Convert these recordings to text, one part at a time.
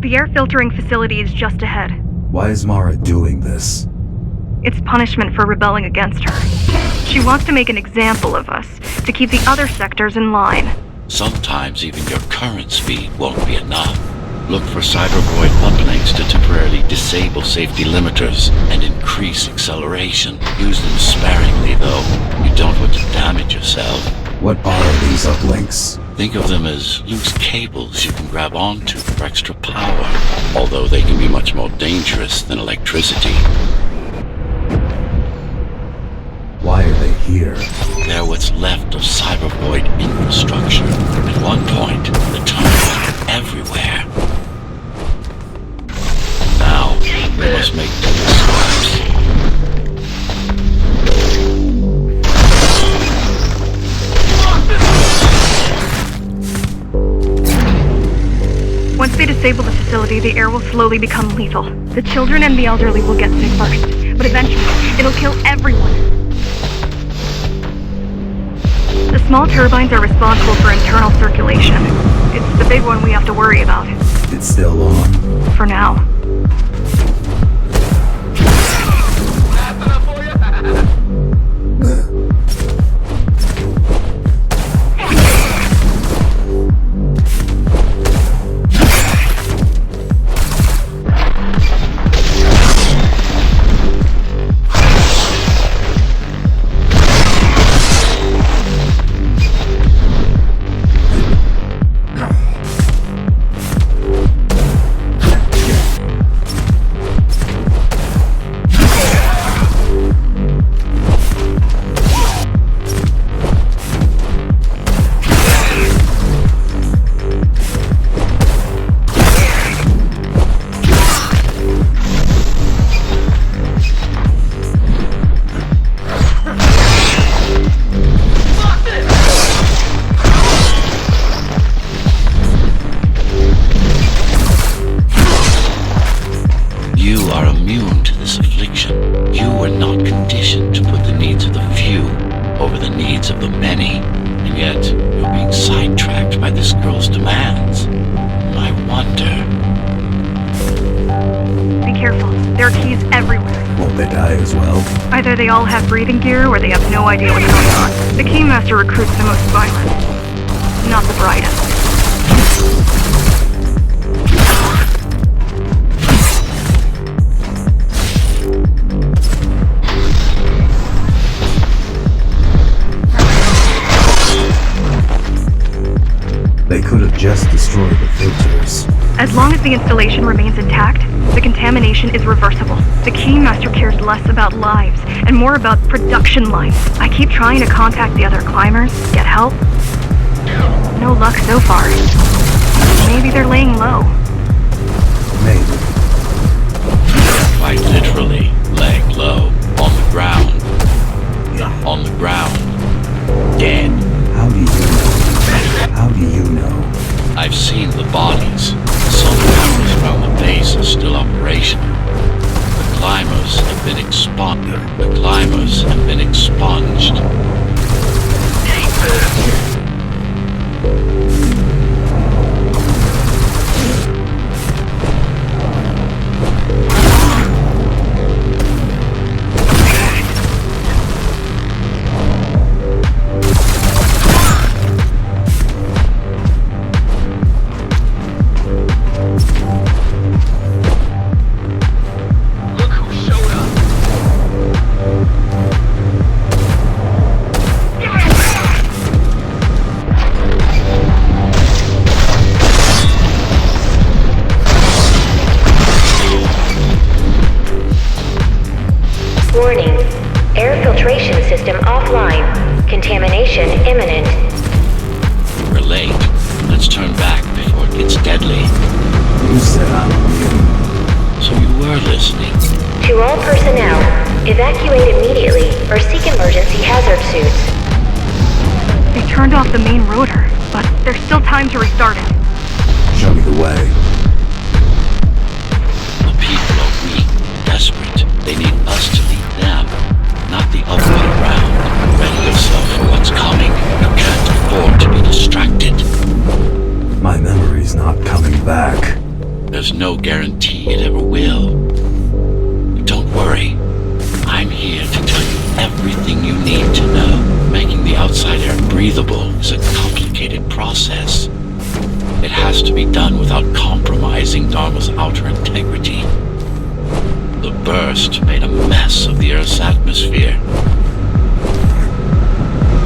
The air filtering facility is just ahead. Why is Mara doing this? It's punishment for rebelling against her. She wants to make an example of us, to keep the other sectors in line. Sometimes even your current speed won't be enough. Look for cybervoid uplinks to temporarily disable safety limiters and increase acceleration. Use them sparingly, though. You don't want to damage yourself. What are these uplinks? Think of them as loose cables you can grab onto for extra power, although they can be much more dangerous than electricity. Why are they here? They're what's left of cybervoid infrastructure. At one point, the tunnels were everywhere. Now, we must make double steps. Once they disable the facility, the air will slowly become lethal. The children and the elderly will get sick first, but eventually, it'll kill everyone. The small turbines are responsible for internal circulation. It's the big one we have to worry about. It's still on? For now. Either they all have breathing gear, or they have no idea what's going on. The Keymaster recruits the most violent, not the brightest. They could have just destroyed the filters. As long as the installation remains intact, the contamination is reversible. The Keymaster cares less about lives and more about production lines. I keep trying to contact the other climbers, get help. No luck so far. Maybe they're laying low. Maybe. Quite literally, laying low, on the ground. On the ground. Dead. How do you know? How do you know? I've seen the bodies. Some cameras around the base are still operational. The climbers have been expunged. The climbers have been expunged. Warning. Air filtration system offline. Contamination imminent. We're late. Let's turn back before it gets deadly. You said I'm immune. So you were listening. To all personnel, evacuate immediately or seek emergency hazard suits. They turned off the main rotor, but there's still time to restart it. Show me the way. The people are weak, desperate. They need us to lead them, not the other way around. Ready yourself for what's coming. You can't afford to be distracted. My memory's not coming back. There's no guarantee it ever will. But don't worry. I'm here to tell you everything you need to know. Making the outside air breathable is a complicated process. It has to be done without compromising Dharma's outer integrity. The burst made a mess of the Earth's atmosphere.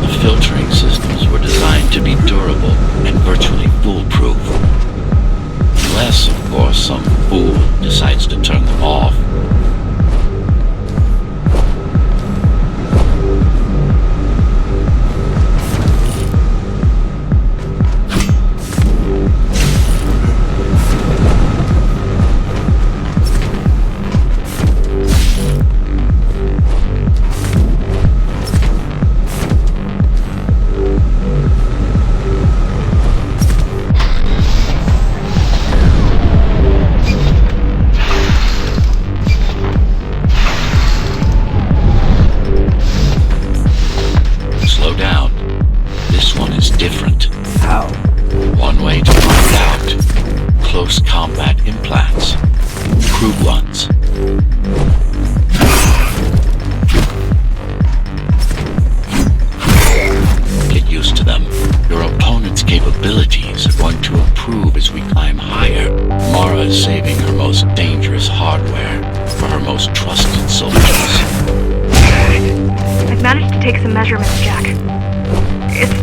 The filtering systems were designed to be durable and virtually foolproof. Unless, of course, some fool decides to turn them off.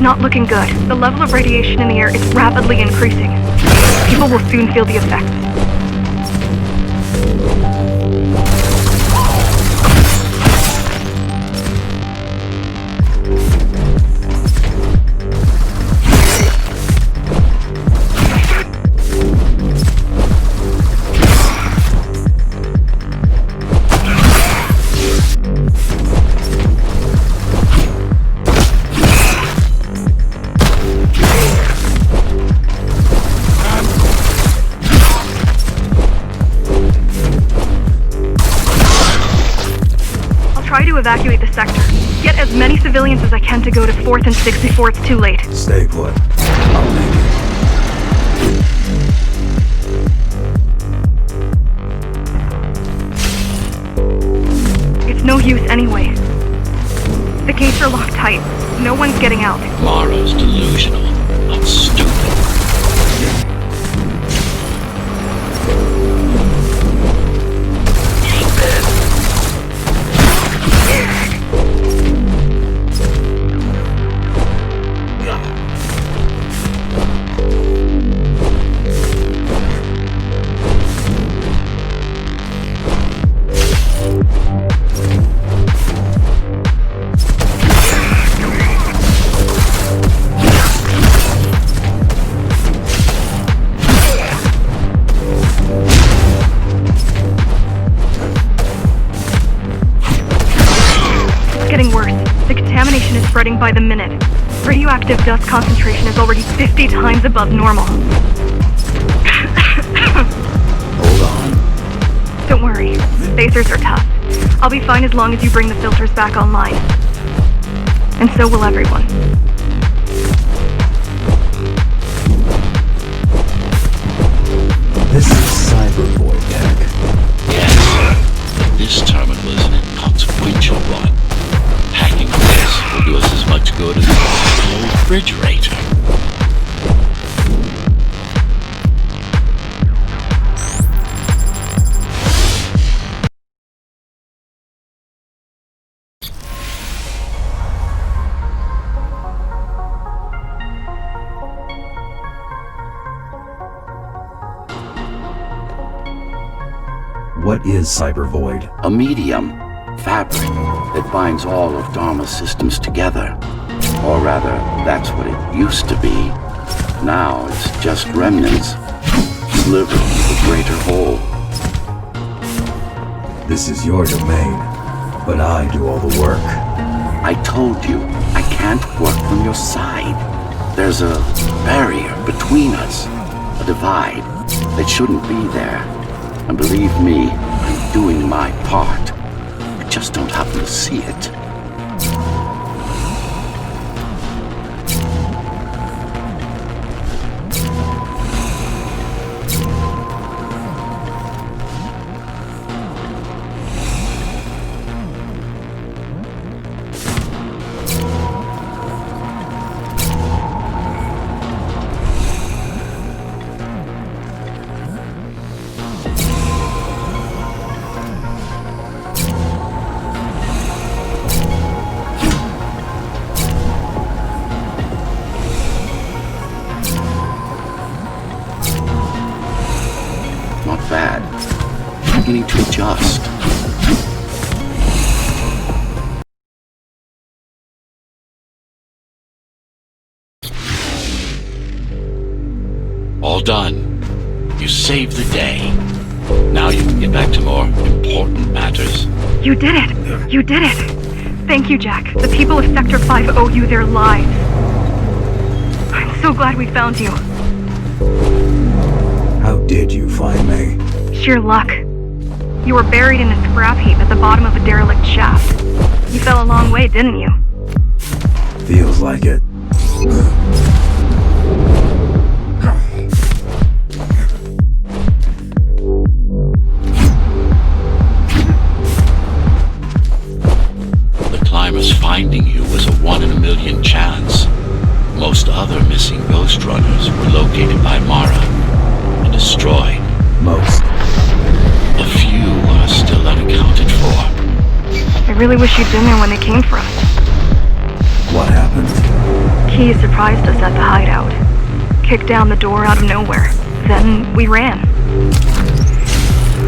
Not looking good. The level of radiation in the air is rapidly increasing. People will soon feel the effects. Evacuate the sector. Get as many civilians as I can to go to 4th and 6th before it's too late. Stay put. I'll make it. It's no use anyway. The gates are locked tight. No one's getting out. Mara's delusional. I'm stupid. Spreading by the minute. Radioactive dust concentration is already 50 times above normal. Hold on. Don't worry. Spacers are tough. I'll be fine as long as you bring the filters back online. And so will everyone. This is Cyber Void tech. Yes, but this terminal is an inconsequential one. Hacking this will do us as much good as a whole refrigerator. What is Cyber Void? A medium, fabric, that binds all of Dharma's systems together. Or rather, that's what it used to be. Now it's just remnants, slivers of the greater whole. This is your domain, but I do all the work. I told you, I can't work from your side. There's a barrier between us, a divide that shouldn't be there. And believe me, I'm doing my part. You just don't happen to see it. readjust. All done. You saved the day. Now you can get back to more important matters. You did it! You did it! Thank you, Jack. The people of Sector 5 owe you their lives. I'm so glad we found you. How did you find me? Sheer luck. You were buried in a scrap heap at the bottom of a derelict shaft. You fell a long way, didn't you? Feels like it. The climbers finding you was a 1 in a million chance. Most other missing Ghostrunners were located by Mara and destroyed. Most. A few are still unaccounted for. I really wish you'd been there when they came for us. What happened? Key surprised us at the hideout. Kicked down the door out of nowhere. Then we ran.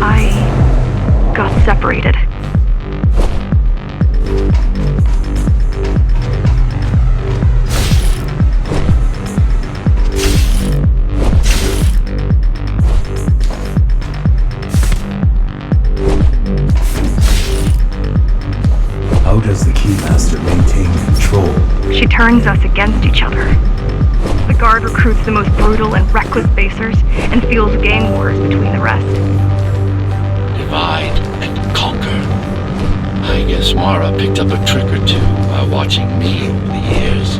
I got separated. How does the Keymaster maintain control? She turns us against each other. The guard recruits the most brutal and reckless basers and fuels gang wars between the rest. Divide and conquer. I guess Mara picked up a trick or two by watching me over the years.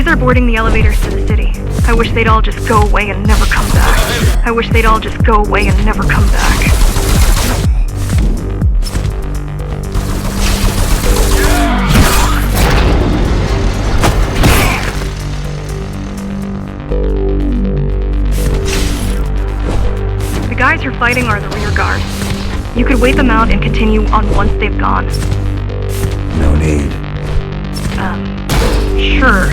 They're boarding the elevators to the city. I wish they'd all just go away and never come back. I wish they'd all just go away and never come back. The guys you're fighting are the rear guard. You could wait them out and continue on once they've gone. No need. Sure.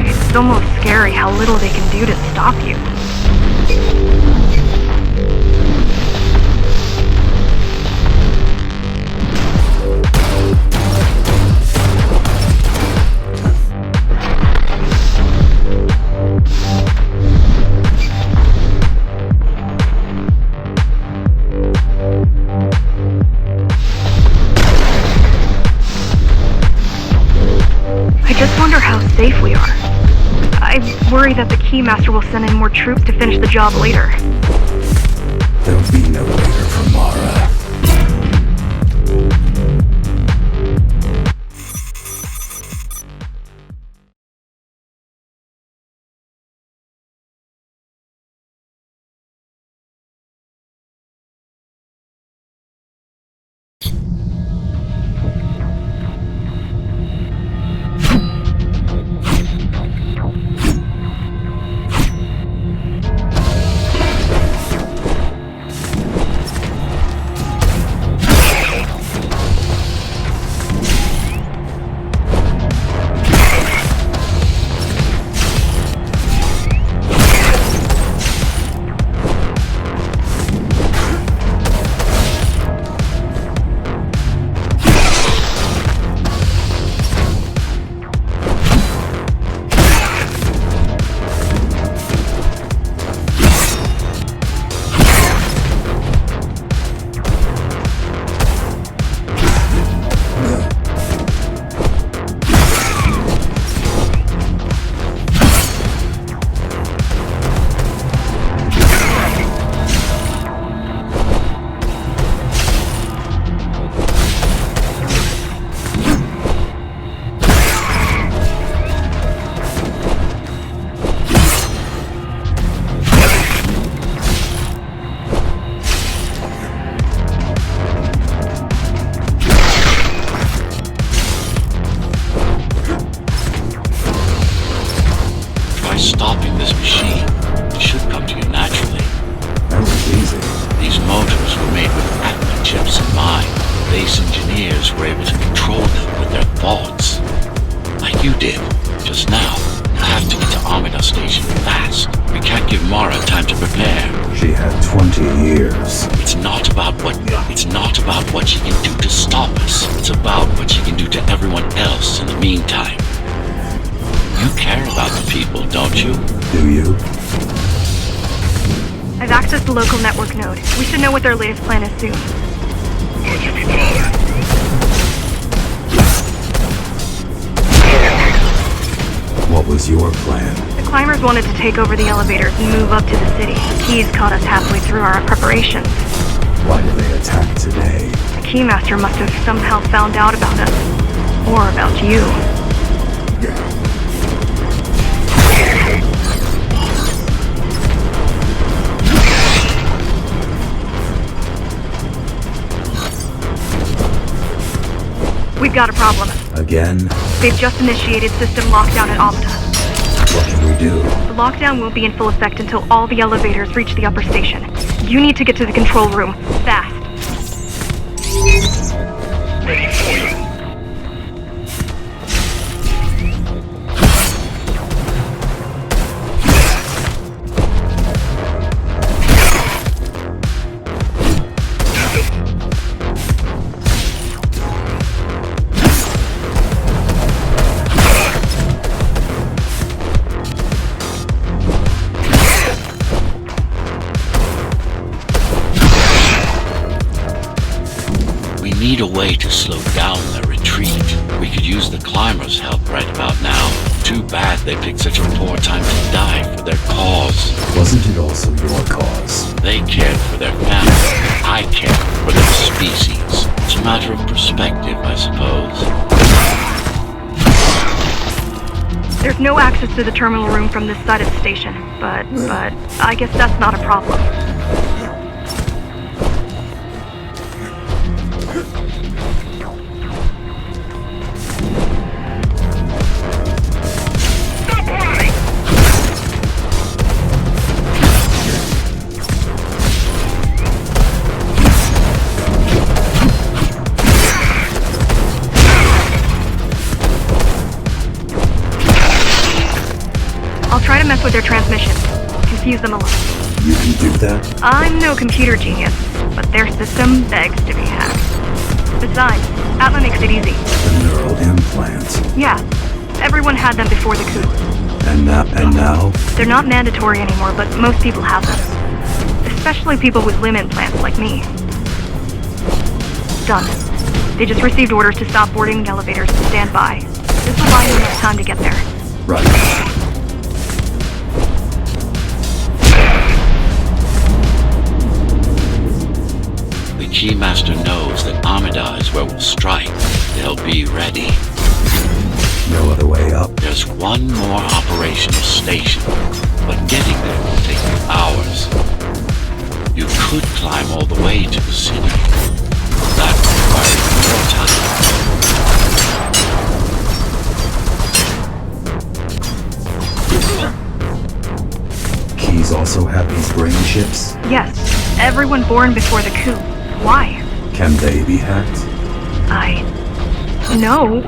It's almost scary how little they can do to stop you. I just wonder how safe we are. I worry that the Keymaster will send in more troops to finish the job later. There'll be no later for Mara. machine. It should come to you naturally. That was easy. These motors were made with Atma chips in mind. Base engineers were able to control them with their thoughts. Like you did, just now. I have to get to Amida Station fast. We can't give Mara time to prepare. She had 20 years. It's not about what she can do to stop us. It's about what she can do to everyone else in the meantime. You care about the people, don't you? Do you? I've accessed the local network node. We should know what their latest plan is soon. What was your plan? The climbers wanted to take over the elevators and move up to the city. Keys caught us halfway through our preparations. Why did they attack today? The Keymaster must have somehow found out about us. Or about you. We've got a problem. Again? They've just initiated system lockdown at Amida. What can we do? The lockdown won't be in full effect until all the elevators reach the upper station. You need to get to the control room, fast. Ready for you. We need a way to slow down their retreat. We could use the climbers' help right about now. Too bad they picked such a poor time to die for their cause. Wasn't it also your cause? They cared for their family. I cared for their species. It's a matter of perspective, I suppose. There's no access to the terminal room from this side of the station, but I guess that's not a problem. I'll try to mess with their transmissions. Confuse them a little. You can do that? I'm no computer genius, but their system begs to be hacked. Besides, Atma makes it easy. The neural implant. Yeah, everyone had them before the coup. And now? They're not mandatory anymore, but most people have them. Especially people with limb implants like me. Done. They just received orders to stop boarding the elevators and stand by. This will buy you enough time to get there. Right. The Keymaster knows that Amida is where we'll strike. They'll be ready. No other way up. There's one more operational station, but getting there will take you hours. You could climb all the way to the city. That requires more time. Keys also have these brain chips. Yes, everyone born before the coup. Why? Can they be hacked? No,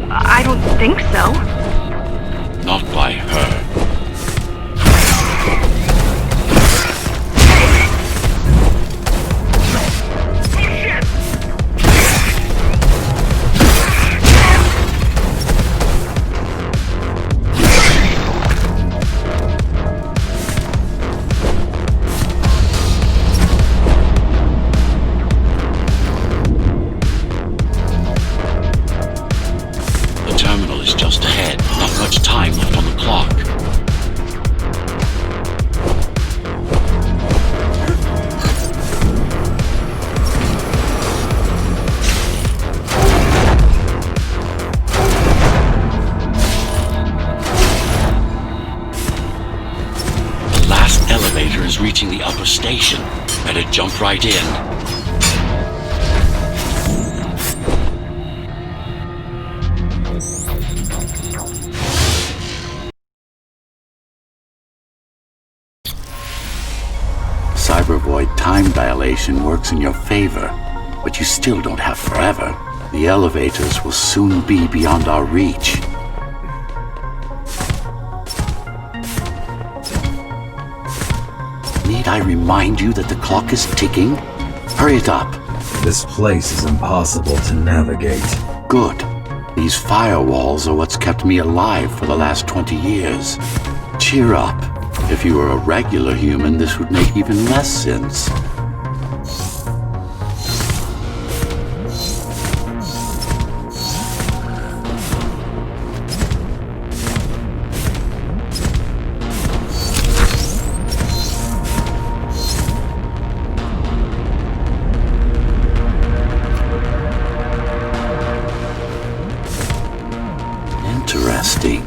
I don't think so. Not by her. The terminal is just ahead. Not much time left on the clock. The last elevator is reaching the upper station. Better jump right in. cybervoid time dilation works in your favor, but you still don't have forever. The elevators will soon be beyond our reach. Need I remind you that the clock is ticking? Hurry it up. This place is impossible to navigate. Good. These firewalls are what's kept me alive for the last 20 years. Cheer up. If you were a regular human, this would make even less sense. Interesting.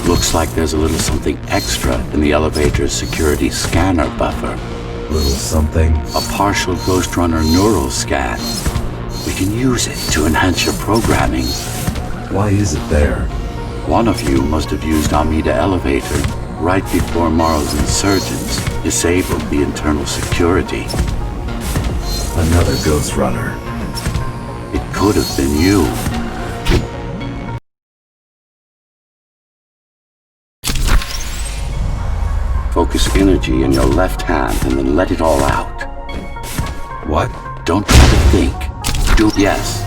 Looks like there's a little something extra in the elevator's security scanner buffer. Little something? A partial Ghostrunner neural scan. We can use it to enhance your programming. Why is it there? One of you must have used Amida Elevator right before Morrow's insurgents disabled the internal security. Another Ghostrunner. It could have been you. Focus energy in your left hand and then let it all out. What? Don't try to think. Do yes.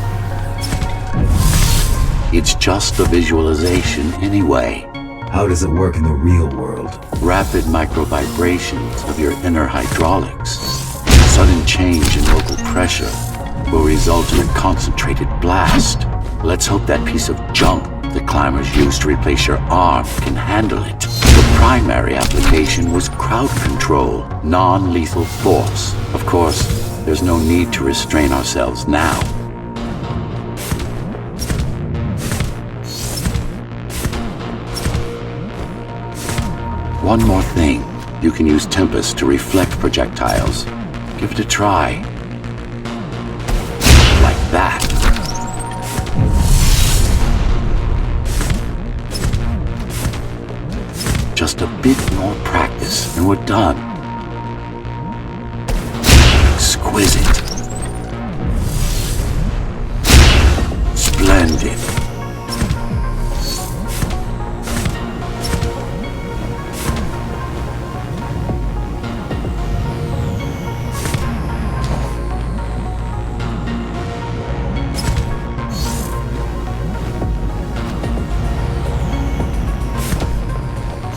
It's just a visualization anyway. How does it work in the real world? Rapid micro-vibrations of your inner hydraulics. Sudden change in local pressure will result in a concentrated blast. Let's hope that piece of junk the climbers used to replace your arm can handle it. The primary application was crowd control, non-lethal force. Of course, there's no need to restrain ourselves now. One more thing. You can use Tempest to reflect projectiles. Give it a try. Like that. Just a bit more practice and we're done. Exquisite. Splendid.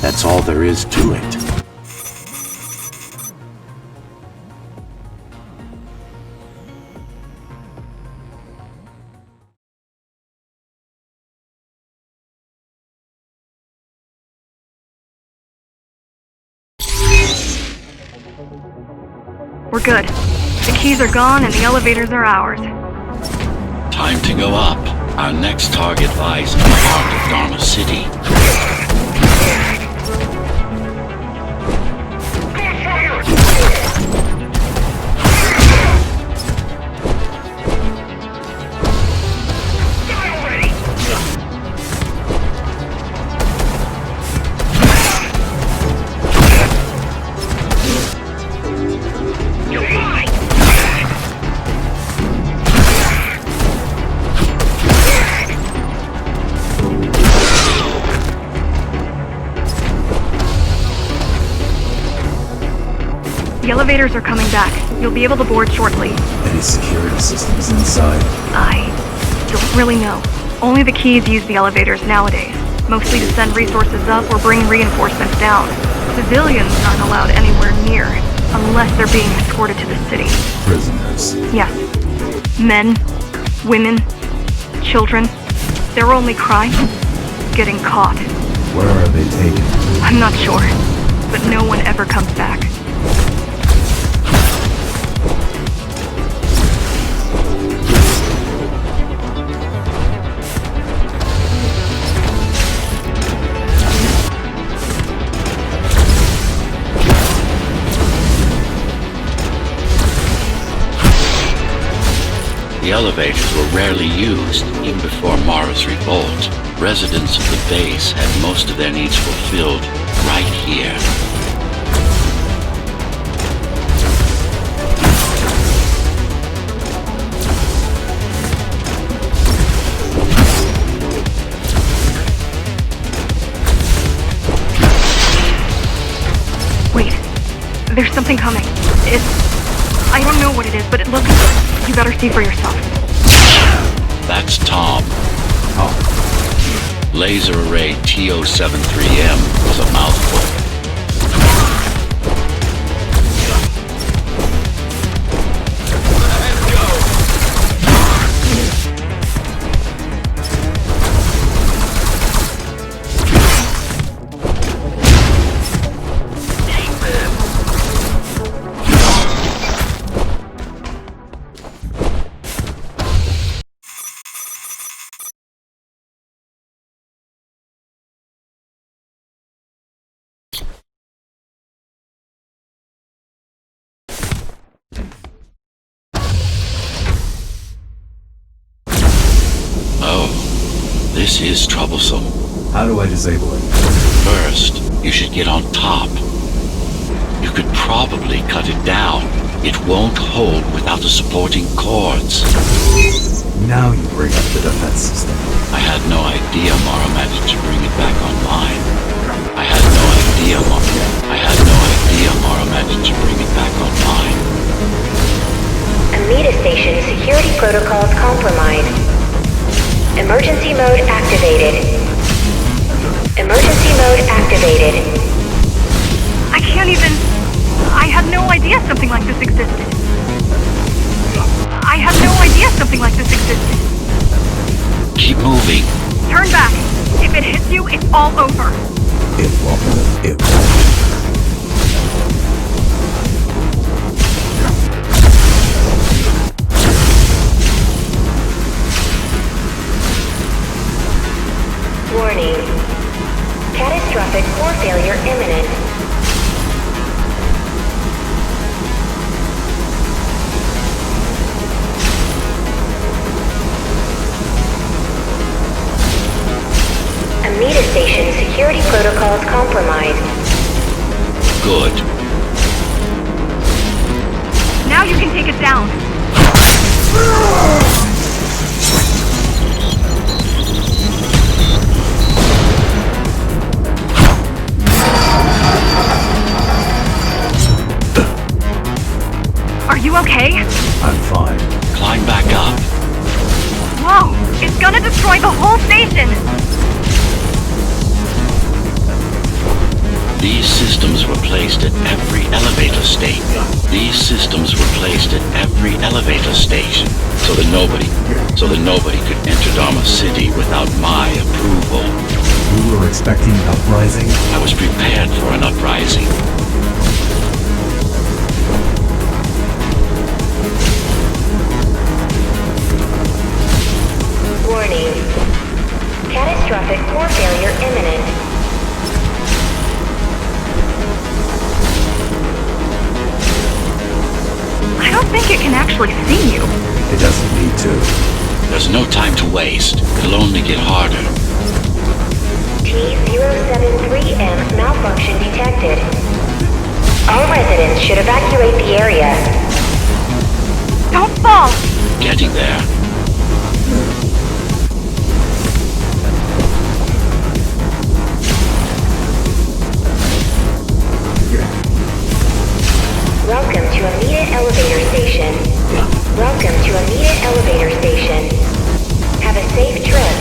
That's all there is to it. We're good. The keys are gone and the elevators are ours. Time to go up. Our next target lies in the heart of Dharma City. The elevators are coming back. You'll be able to board shortly. Any security systems inside? I don't really know. Only the keys use the elevators nowadays, mostly to send resources up or bring reinforcements down. Civilians aren't allowed anywhere near, unless they're being escorted to the city. Prisoners. Yes. Men, women, children. Their only crime? Getting caught. Where are they taken? I'm not sure, but no one ever comes back. The elevators were rarely used, even before Mara's revolt. Residents of the base had most of their needs fulfilled right here. There's something coming. I don't know what it is, but it looks... You better see for yourself. That's Tom. Oh, Laser array TO73M was a mouthful. This is troublesome. how do I disable it? First, you should get on top. You could probably cut it down. It won't hold without the supporting cords. Now you bring up the defense system. I had no idea Mara managed to bring it back online. I had no idea Mara managed to bring it back online. Amida Station security protocols compromised. Emergency mode activated. Emergency mode activated. I can't even... I had no idea something like this existed. I had no idea something like this existed. Keep moving. Turn back. If it hits you, it's all over. It won't. It won't. Warning. Catastrophic core failure imminent. Amida Station security protocols compromised. Good. Now you can take it down. Are you okay? I'm fine. Climb back up. Whoa! It's gonna destroy the whole station! These systems were placed at every elevator station. So that nobody could enter Dharma City without my approval. You were expecting an uprising? I was prepared for an uprising. Warning. Catastrophic core failure imminent. I don't think it can actually see you. It doesn't need to. There's no time to waste. It'll only get harder. T073M malfunction detected. All residents should evacuate the area. Don't fall! Getting there. Welcome to Amida Elevator Station. Welcome to Amida Elevator Station. Have a safe trip.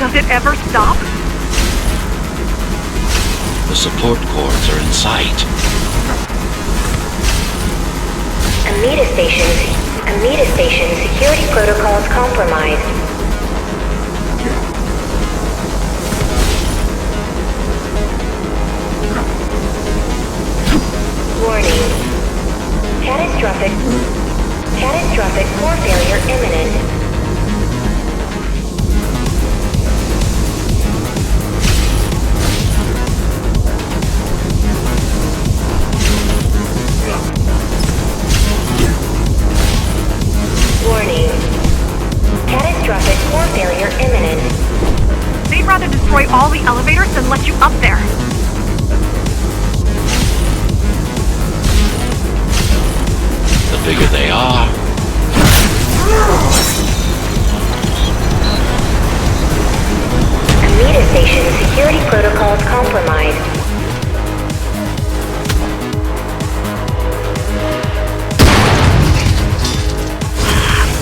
Does it ever stop? The support cords are in sight. Amida Station security protocols compromised. Warning. Catastrophic core failure imminent. Warning. Catastrophic core failure imminent. They'd rather destroy all the elevators than let you up there. The bigger they are. Amida Station security protocols compromised.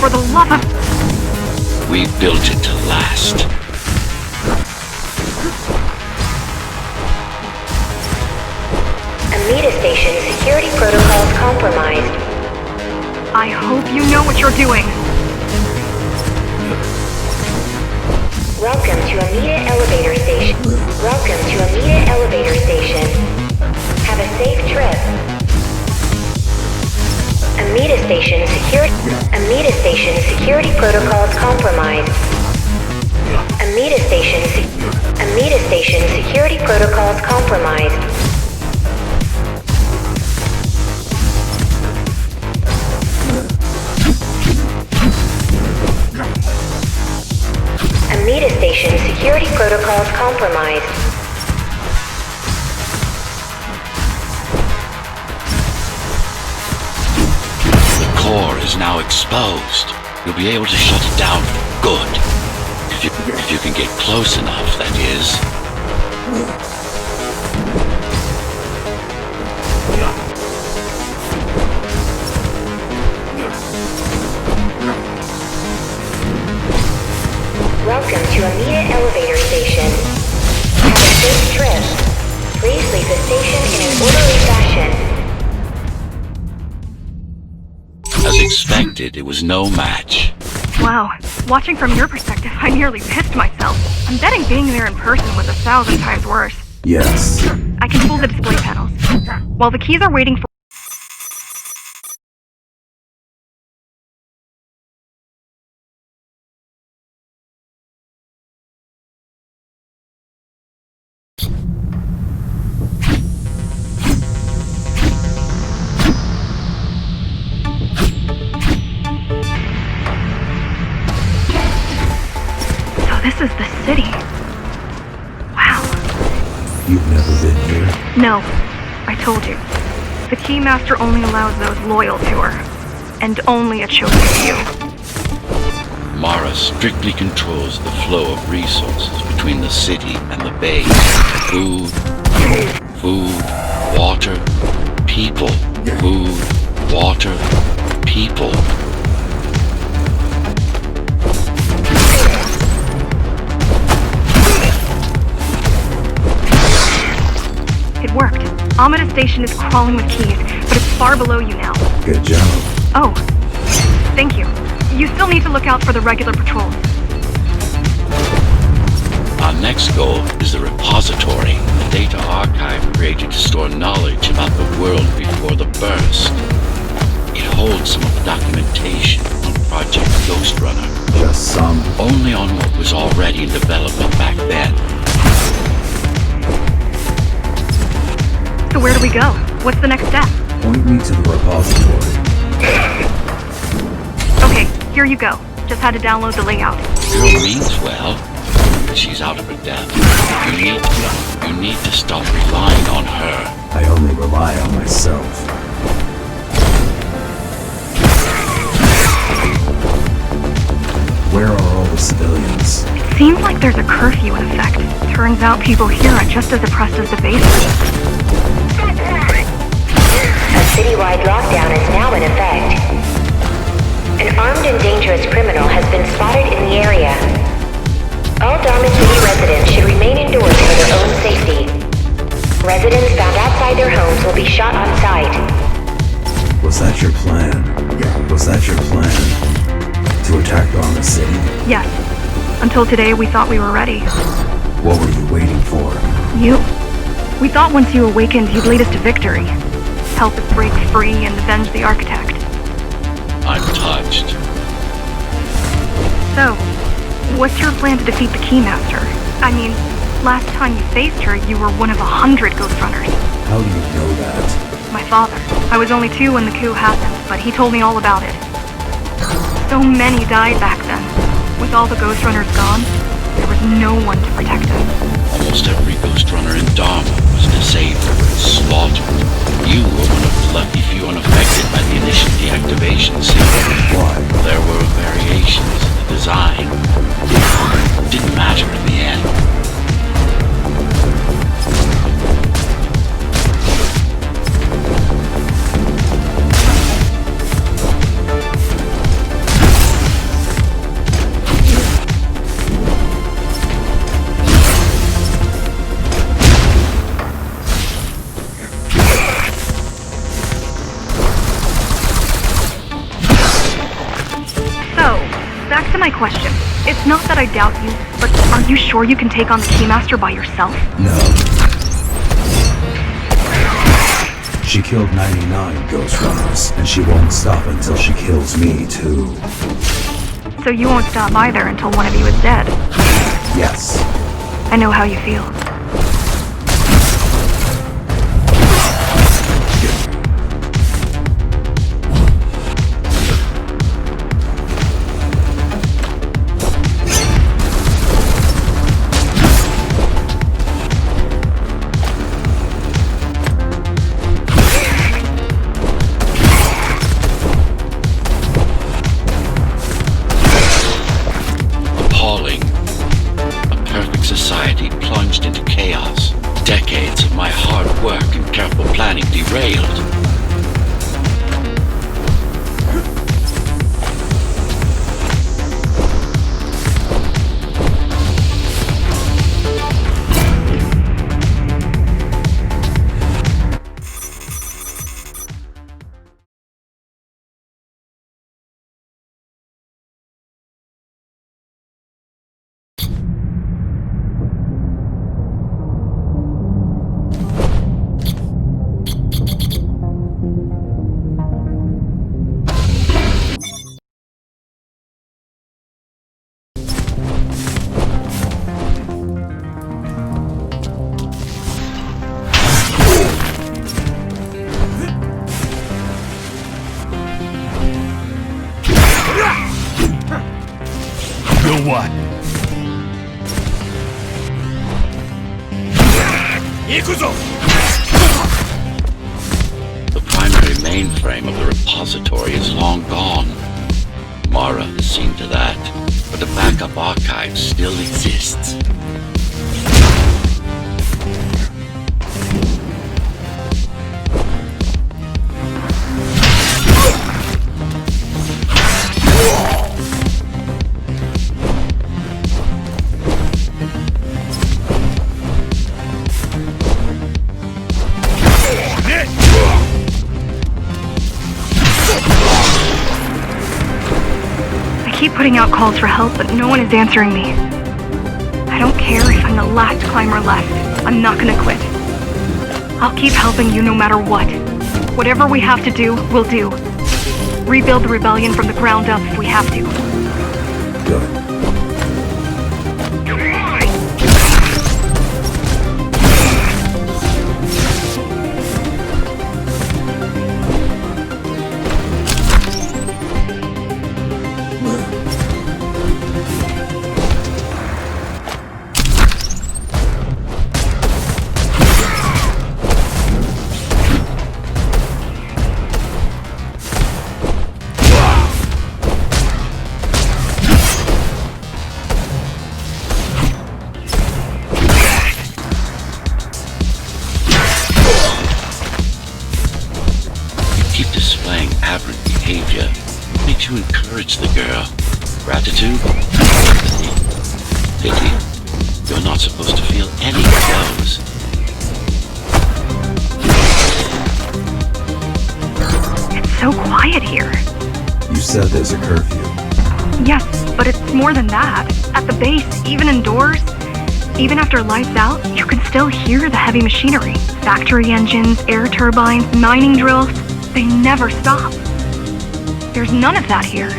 for the love of... We built it to last. Amida Station security protocols compromised. I hope you know what you're doing. Welcome to Amida Elevator Station. Welcome to Amida Elevator Station. Have a safe trip. Amida Station security protocols compromised. Amida Station security protocols compromised. Amida Station security protocols compromised. The core is now exposed. You'll be able to shut it down for good. If you can get close enough, that is. Welcome to Amida Elevator Station. Have a safe trip. Please leave the station in an orderly fashion. As expected, it was no match. Wow, watching from your perspective, I nearly pissed myself. I'm betting being there in person was 1,000 times worse. Yes. I can pull the display panels. While the keys are waiting for... So this is the city. Wow. You've never been here? No, I told you. The Keymaster only allows those loyal to her. And only a chosen few. Mara strictly controls the flow of resources between the city and the base. Food, water, people. Food, water, people. It worked. Amida Station is crawling with keys, but it's far below you now. Good job. Oh, thank you. You still need to look out for the regular patrols. Our next goal is the repository, a data archive created to store knowledge about the world before the burst. It holds some of the documentation on Project Ghostrunner. Just some. Only on what was already in development back then. So where do we go? What's the next step? Point me to the repository. Okay, here you go. Just had to download the layout. Girl means well. She's out of her depth. You need to stop relying on her. I only rely on myself. Where are all the civilians? It seems like there's a curfew in effect. Turns out people here are just as oppressed as the base. A citywide lockdown is now in effect. An armed and dangerous criminal has been spotted in the area. All Dharma City residents should remain indoors for their own safety. Residents found outside their homes will be shot on sight. Was that your plan? Was that your plan? To attack Dharma City? Yes. Until today, we thought we were ready. What were you waiting for? You. We thought once you awakened, you'd lead us to victory. Help us break free and avenge the Architect. I'm touched. So, what's your plan to defeat the Keymaster? I mean, last time you faced her, you were one of 100 Ghostrunners. How do you know that? My father. I was only 2 when the coup happened, but he told me all about it. So many died back then. With all the Ghostrunners gone, there was no one to protect us. Almost every Ghostrunner in Dharma was disabled, slaughtered. You were one of the lucky few unaffected by the initial deactivation sequence. Why? There were variations in the design. It didn't matter in the end. doubt you, but are you sure you can take on the Keymaster by yourself? No. She killed 99 Ghostrunners, and she won't stop until she kills me, too. So you won't stop either until one of you is dead. Yes. I know how you feel. Appalling. A perfect society plunged into chaos. Decades of my hard work and careful planning derailed. what? The primary mainframe of the repository is long gone. Mara has seen to that, but the backup archive still exists. I keep putting out calls for help, but no one is answering me. I don't care if I'm the last climber left. I'm not gonna quit. I'll keep helping you no matter what. Whatever we have to do, we'll do. Rebuild the rebellion from the ground up if we have to. Good. Keep displaying aberrant behavior. What makes you encourage the girl? Gratitude? Sympathy? Pity? You're not supposed to feel any of those. It's so quiet here. You said there's a curfew. Yes, but it's more than that. At the base, even indoors, even after lights out, you can still hear the heavy machinery. Factory engines, air turbines, mining drills. They never stop. There's none of that here.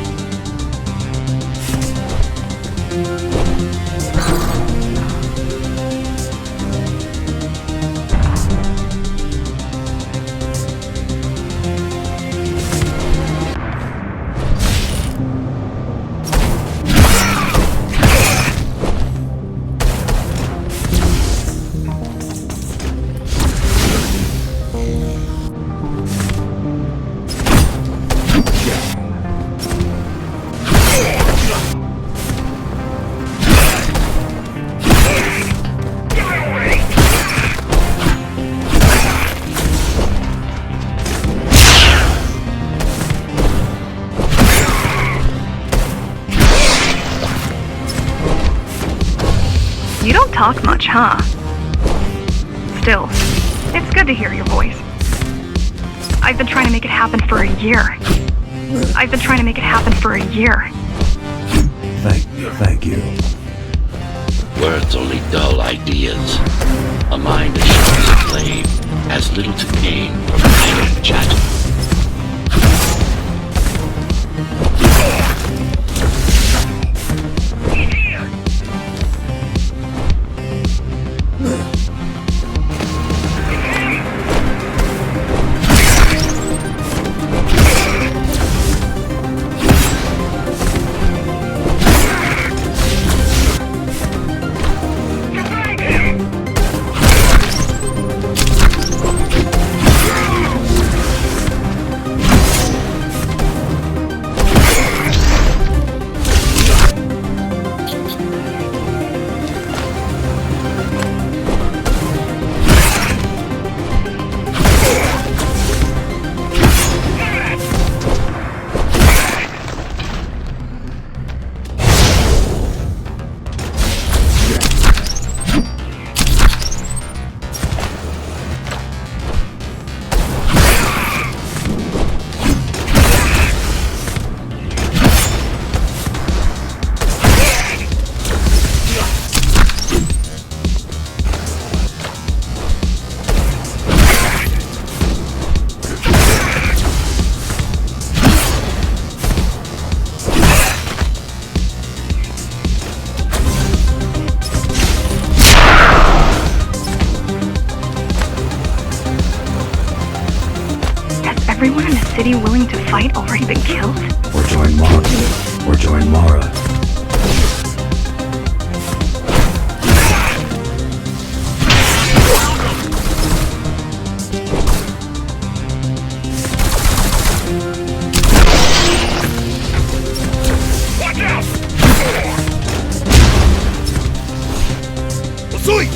You don't talk much, huh? Still, it's good to hear your voice. I've been trying to make it happen for a year. Thank you. Words only dull ideas. A mind as sharp as a blade has little to gain from idle chatter. Everyone in the city willing to fight already been killed? Or join Mara. Or join Mara. Watch out! Osui!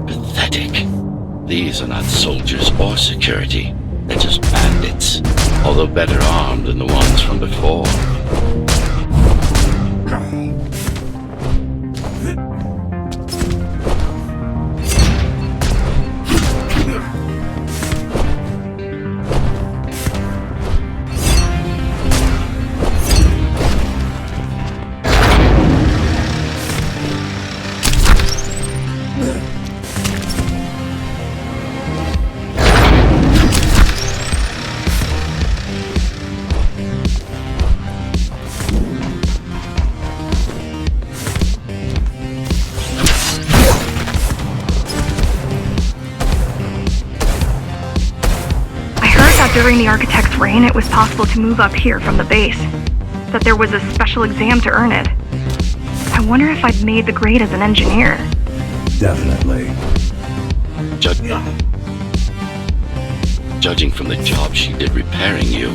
Pathetic. These are not soldiers or security. They're just bandits, although better armed than the ones from before. During the architect's reign, it was possible to move up here from the base. That there was a special exam to earn it. I wonder if I'd made the grade as an engineer. Definitely. Judging from the job she did repairing you,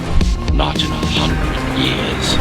not in 100 years.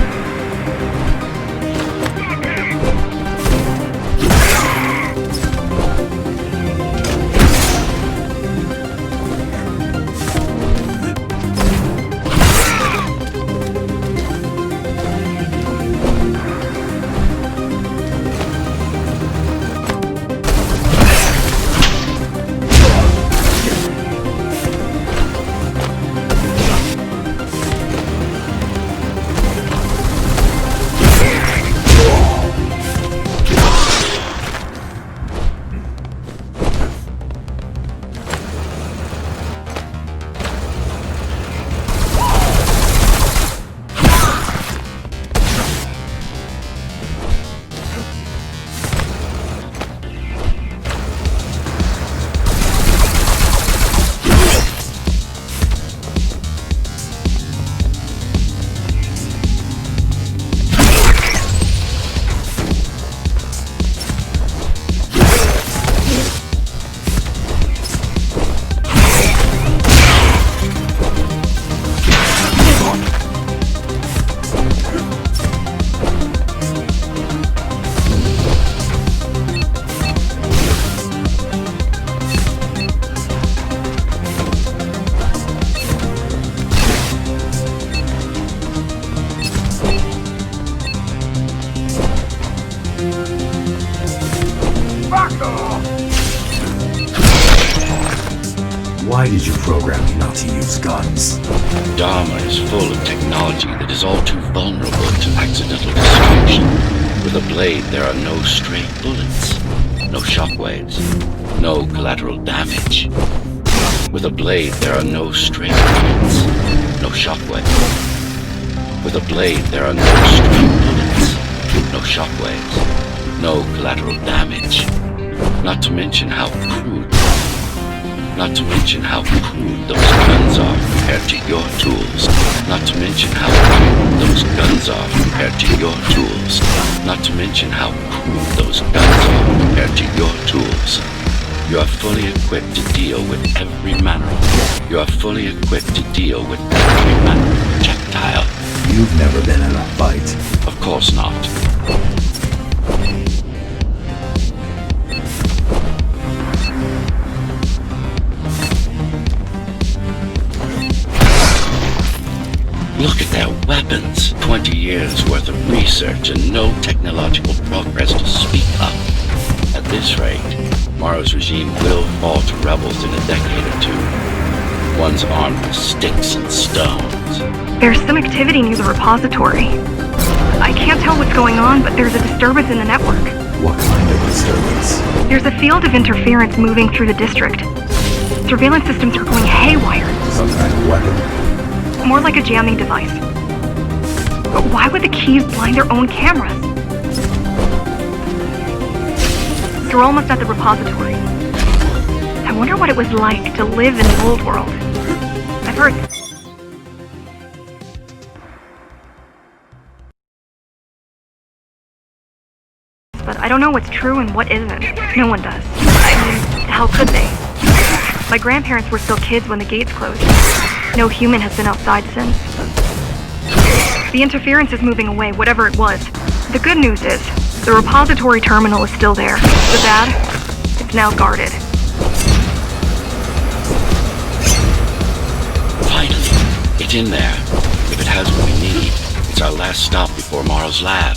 Why did you program me not to use guns? Dharma is full of technology that is all too vulnerable to accidental destruction. With a blade, there are no stray bullets, no shockwaves, no collateral damage. With a blade, there are no stray bullets, no shockwaves. With a blade, there are no stray bullets, no shockwaves, no collateral damage. Not to mention how crude those guns are compared to your tools. Not to mention how crude those guns are compared to your tools. Not to mention how crude those guns are compared to your tools. You are fully equipped to deal with every manner. You are fully equipped to deal with every manner of projectile. You've never been in a fight. Of course not. Look at their weapons. 20 years worth of research and no technological progress to speak of. At this rate, Morrow's regime will fall to rebels in a decade or two. One's armed with sticks and stones. There's some activity near the repository. I can't tell what's going on, but there's a disturbance in the network. What kind of disturbance? There's a field of interference moving through the district. Surveillance systems are going haywire. Some kind of weapon? More like a jamming device. But why would the keys blind their own cameras? They're almost at the repository. I wonder what it was like to live in the old world. I've heard... But I don't know what's true and what isn't. No one does. I mean, how could they? My grandparents were still kids when the gates closed. No human has been outside since. The interference is moving away, whatever it was. The good news is, the repository terminal is still there. The bad, it's now guarded. Finally, it's in there. If it has what we need, it's our last stop before Morrow's lab.